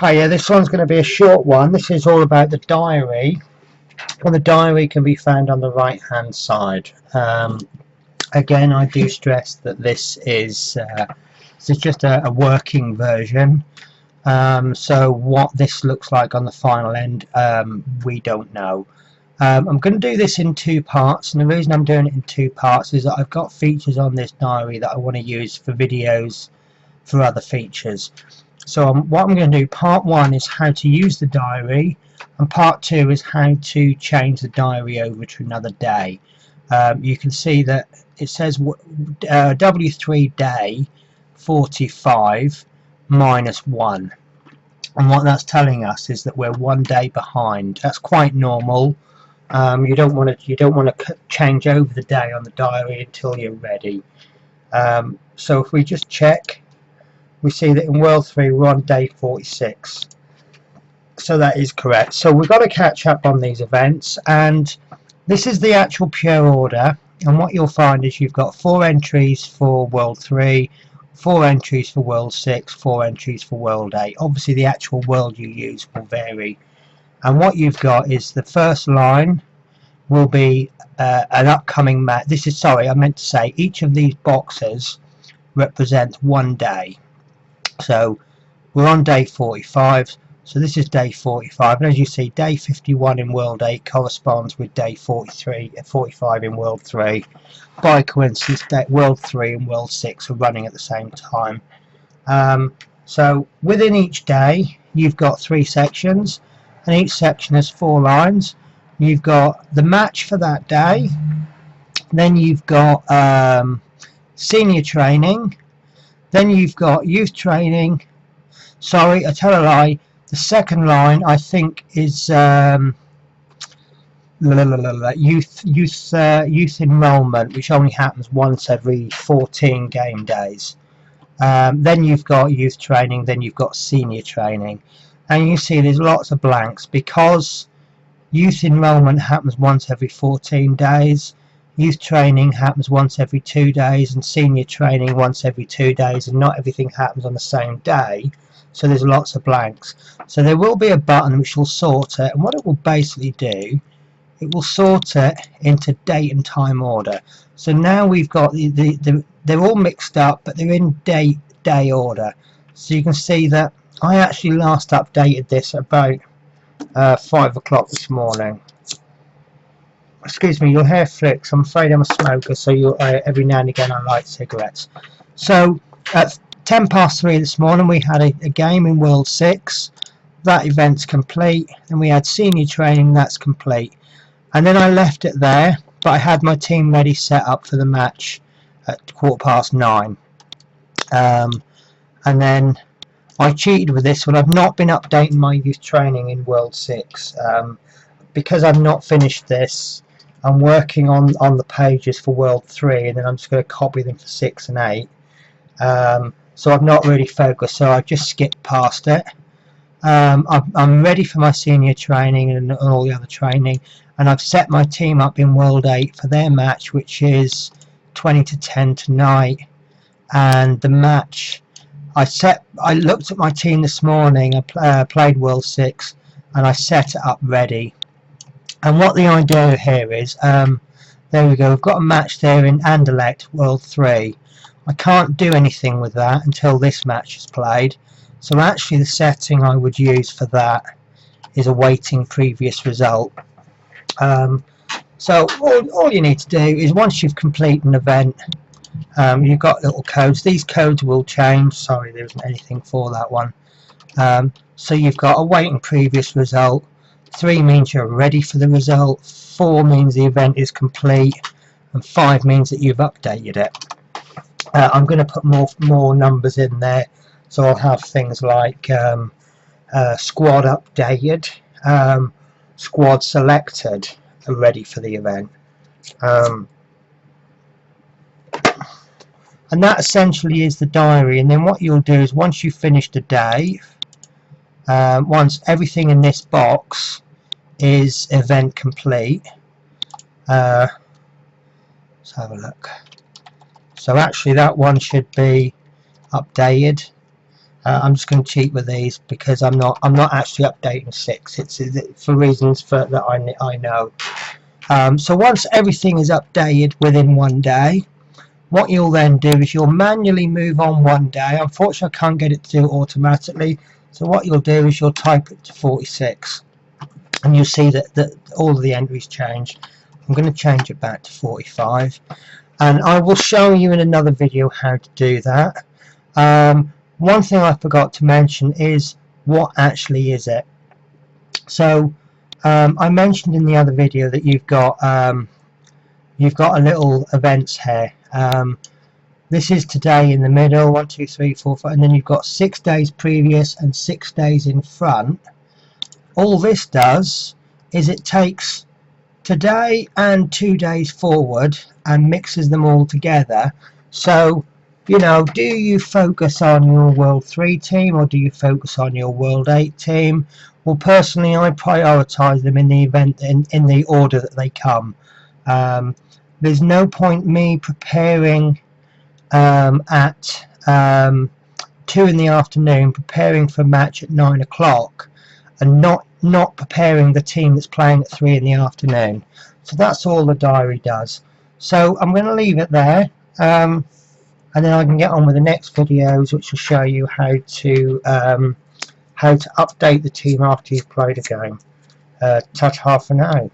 Hi, yeah, this one's going to be a short one. This is all about the diary, and the diary can be found on the right hand side. Again, I do stress that this is just a working version. So what this looks like on the final end, we don't know. I'm going to do this in two parts, and the reason I'm doing it in two parts is that I've got features on this diary that I want to use for videos for other features. So what I'm going to do, part one is how to use the diary, and part two is how to change the diary over to another day. You can see that it says W3 day 45 minus 1, and what that's telling us is that we're 1 day behind. That's quite normal. You don't want to change over the day on the diary until you're ready. So if we just check, we see that in World 3 we're on day 46. So that is correct. So we've got to catch up on these events, and this is the actual pure order. And what you'll find is you've got 4 entries for World 3, 4 entries for World 6, 4 entries for World 8. Obviously the actual world you use will vary. And what you've got is the first line will be an upcoming match. This is, sorry, I meant to say each of these boxes represents 1 day. So we're on day 45, so this is day 45, and as you see, day 51 in World 8 corresponds with day 45 in World 3. By coincidence, World 3 and World 6 are running at the same time. So within each day you've got 3 sections, and each section has 4 lines. You've got the match for that day, then you've got senior training, then you've got youth training. Sorry, I tell a lie. The second line I think is youth enrollment, which only happens once every 14 game days. Then you've got youth training, then you've got senior training, and you see there's lots of blanks because youth enrollment happens once every 14 days. Youth training happens once every 2 days, and senior training once every 2 days, and not everything happens on the same day, so there's lots of blanks. So there will be a button which will sort it, and what it will basically do, it will sort it into date and time order. So now we've got they're all mixed up, but they're in day order. So you can see that I actually last updated this about 5 o'clock this morning. Excuse me, your hair flicks. I'm afraid I'm a smoker, so every now and again I light cigarettes. So at 10 past 3 this morning we had a game in World 6. That event's complete, and we had senior training, that's complete. And then I left it there, but I had my team ready set up for the match at 9:15. And then I cheated with this one. I've not been updating my youth training in World 6 because I've not finished this. I'm working on the pages for World 3, and then I'm just going to copy them for 6 and 8. So I've not really focused, so I've just skipped past it. I'm ready for my senior training and all the other training, and I've set my team up in World 8 for their match, which is 20 to 10 tonight. And the match, I looked at my team this morning. I played World 6, and I set it up ready. And what the idea here is, there we go, we've got a match there in Anderlecht World 3. I can't do anything with that until this match is played. So actually the setting I would use for that is awaiting previous result. So all you need to do is, once you've completed an event, you've got little codes. These codes will change. Sorry, there isn't anything for that one. So you've got awaiting previous result. 3 means you're ready for the result. 4 means the event is complete, and 5 means that you've updated it. I'm going to put more numbers in there, so I'll have things like squad updated, squad selected, are ready for the event. And that essentially is the diary. And then what you'll do is, once you've finished a day, once everything in this box is event complete, let's have a look. So actually that one should be updated, I'm just going to cheat with these because I'm not actually updating 6. It's for reasons that I know. So once everything is updated within 1 day, what you'll then do is you'll manually move on 1 day. Unfortunately, I can't get it to do it automatically. So what you'll do is you'll type it to 46, and you'll see that all of the entries change. I'm going to change it back to 45, and I will show you in another video how to do that. One thing I forgot to mention is what actually is it. So I mentioned in the other video that you've got a little events here. This is today in the middle, 1, 2, 3, 4, 5, and then you've got 6 days previous and 6 days in front. All this does is it takes today and 2 days forward and mixes them all together. So, you know, do you focus on your World 3 team or do you focus on your World 8 team? Well, personally, I prioritise them in the event in the order that they come. There's no point me preparing at 2 in the afternoon, preparing for a match at 9 o'clock, and not preparing the team that's playing at 3 in the afternoon. So that's all the diary does. So I'm going to leave it there, and then I can get on with the next videos, which will show you how to update the team after you've played a game. Ta-ta for now.